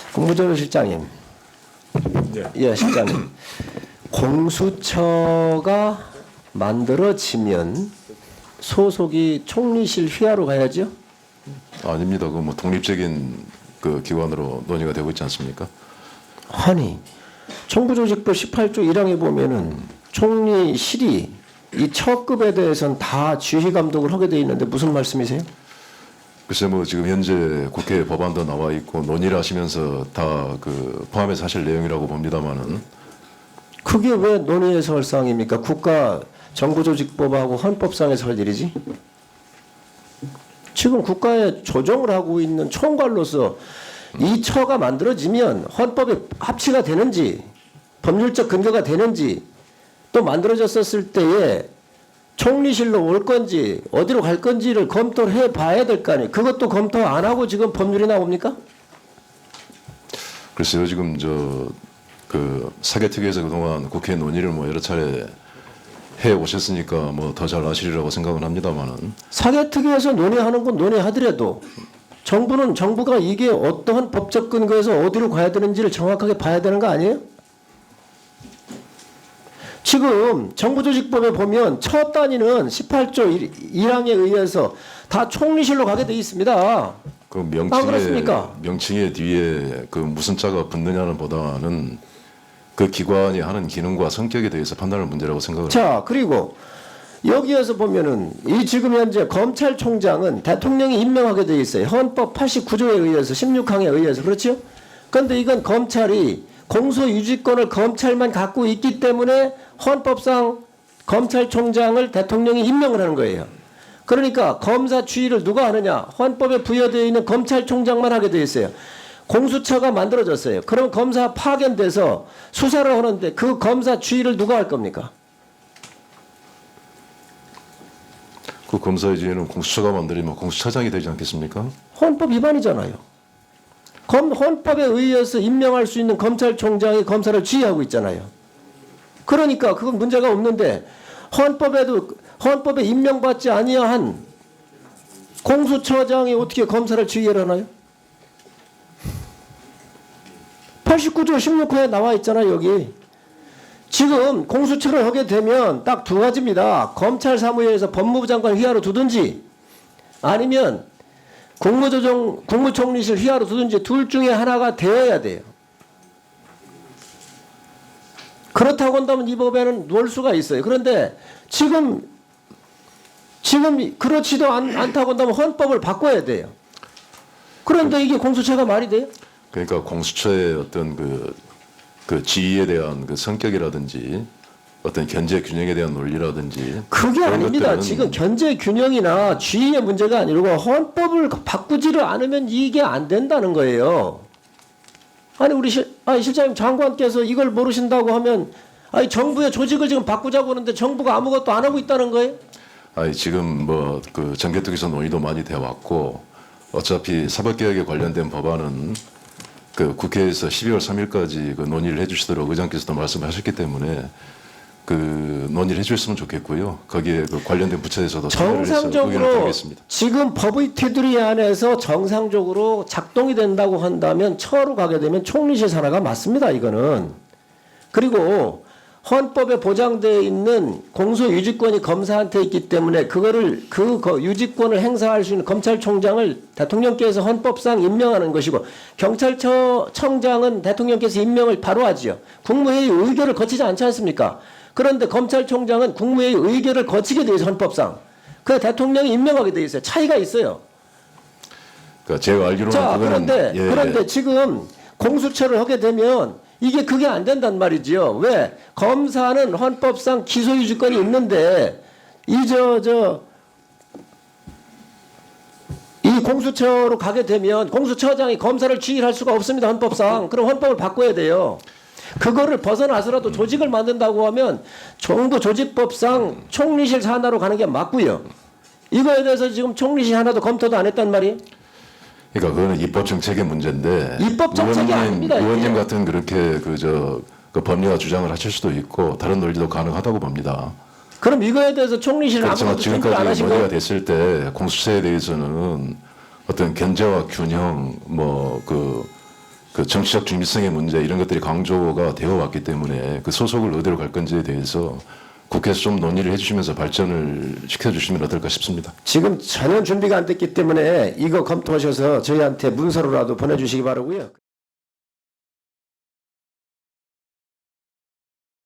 국무조정실장님, 예, 실장님, 공수처가 만들어지면 소속이 총리실 휘하로 가야죠? 아닙니다. 그 뭐 독립적인 그 기관으로 논의가 되고 있지 않습니까? 아니, 정부조직법 18조 1항에 보면은 총리실이 이 처급에 대해서는 다 지휘 감독을 하게 돼 있는데 무슨 말씀이세요? 글쎄 뭐 지금 현재 국회 법안도 나와 있고 논의를 하시면서 다 그 포함해서 하실 내용이라고 봅니다만은 그게 왜 논의에서 할 사항입니까? 국가 정부조직법하고 헌법상에서 할 일이지? 지금 국가에 조정을 하고 있는 총괄로서 이 처가 만들어지면 헌법에 합치가 되는지 법률적 근거가 되는지 또 만들어졌었을 때에 총리실로 올 건지 어디로 갈 건지를 검토를 해봐야 될 거 아니에요. 그것도 검토 안 하고 지금 법률이 나옵니까? 글쎄요 지금 저 그 사개특위에서 그동안 국회 논의를 뭐 여러 차례 해 오셨으니까 뭐 더 잘 아시리라고 생각은 합니다만은 사개특위에서 논의하는 건 논의하더라도 정부가 이게 어떠한 법적 근거에서 어디로 가야 되는지를 정확하게 봐야 되는 거 아니에요? 지금 정부조직법에 보면 첫 단위는 18조 1항에 의해서 다 총리실로 가게 돼 있습니다. 그 그렇습니까? 명칭의 뒤에 그 무슨 자가 붙느냐는 보다는 그 기관이 하는 기능과 성격에 대해서 판단할 문제라고 생각을 자, 그리고 여기에서 보면은 이 지금 현재 검찰총장은 대통령이 임명하게 돼 있어요. 헌법 89조에 의해서 16항에 의해서 그렇죠? 그런데 이건 검찰이 공소유지권을 검찰만 갖고 있기 때문에 헌법상 검찰총장을 대통령이 임명을 하는 거예요. 그러니까 검사 추이를 누가 하느냐? 헌법에 부여되어 있는 검찰총장만 하게 돼 있어요. 공수처가 만들어졌어요. 그럼 검사 파견돼서 수사를 하는데 그 검사 추이를 누가 할 겁니까? 그 검사의 지위는 공수처가 만들면 공수처장이 되지 않겠습니까? 헌법 위반이잖아요. 헌법에 의해서 임명할 수 있는 검찰총장이 검사를 지휘하고 있잖아요. 그러니까 그건 문제가 없는데 헌법에 임명받지 아니한 공수처장이 어떻게 검사를 지휘를 하나요? 89조 16호에 나와 있잖아요, 여기. 지금 공수처를 하게 되면 딱 두 가지입니다. 검찰 사무회에서 법무부 장관 휘하로 두든지 아니면 국무총리실 휘하로 두든지 둘 중에 하나가 되어야 돼요. 그렇다고 한다면 이 법에는 놓을 수가 있어요. 그런데 지금 그렇지도 않다고 한다면 헌법을 바꿔야 돼요. 그런데 이게 공수처가 말이 돼요? 그러니까 공수처의 어떤 그 지위에 대한 그 성격이라든지 어떤 견제 균형에 대한 논리라든지 그게 그런 아닙니다. 것들은 지금 견제 균형이나 지위의 문제가 아니고 헌법을 바꾸지를 않으면 이게 안 된다는 거예요. 아니 우리 실장님 장관께서 이걸 모르신다고 하면 아니 정부의 조직을 지금 바꾸자고 하는데 정부가 아무것도 안 하고 있다는 거예요? 아니 지금 뭐 그 정개특위에서 논의도 많이 돼 왔고 어차피 사법개혁에 관련된 법안은 그 국회에서 12월 3일까지 그 논의를 해주시도록 의장께서도 말씀하셨기 때문에 그 논의를 해주셨으면 좋겠고요. 거기에 그 관련된 부처에서도 참여를 해서 의견을 정상적으로 드리겠습니다. 지금 법의 테두리 안에서 정상적으로 작동이 된다고 한다면 처로 가게 되면 총리실 산하가 맞습니다. 이거는. 그리고 헌법에 보장되어 있는 공소유지권이 검사한테 있기 때문에 그거를 그 유지권을 행사할 수 있는 검찰총장을 대통령께서 헌법상 임명하는 것이고 경찰청장은 대통령께서 임명을 바로 하지요. 국무회의 의결을 거치지 않지 않습니까? 그런데 검찰총장은 국무회의 의결을 거치게 돼 있어요. 헌법상. 그 대통령이 임명하게 돼 있어요. 차이가 있어요. 그러니까 제가 알기로는 자, 그거는 그런데 지금 공수처를 하게 되면 그게 안 된단 말이지요. 왜? 검사는 헌법상 기소유지권이 있는데 이 공수처로 가게 되면 공수처장이 검사를 지휘할 수가 없습니다. 헌법상. 그럼 헌법을 바꿔야 돼요. 그거를 벗어나서라도 조직을 만든다고 하면 정부 조직법상 총리실 산하로 가는 게 맞고요. 이거에 대해서 지금 총리실 하나도 검토도 안 했단 말이에요. 그러니까 그거는 입법 정책의 문제인데 입법 정책이 아닙니다, 의원님 이게. 같은 그렇게 그 법리와 주장을 하실 수도 있고 다른 논리도 가능하다고 봅니다. 그럼 이거에 대해서 총리실 그렇지만 아무것도 생각 안 지금까지 하시고 논의가 됐을 때 공수처에 대해서는 어떤 견제와 균형 뭐 그 그 정치적 중립성의 문제 이런 것들이 강조가 되어 왔기 때문에 그 소속을 어디로 갈 건지에 대해서 국회에서 좀 논의를 해주시면서 발전을 시켜주시면 어떨까 싶습니다. 지금 전혀 준비가 안 됐기 때문에 이거 검토하셔서 저희한테 문서로라도 보내주시기 바라고요.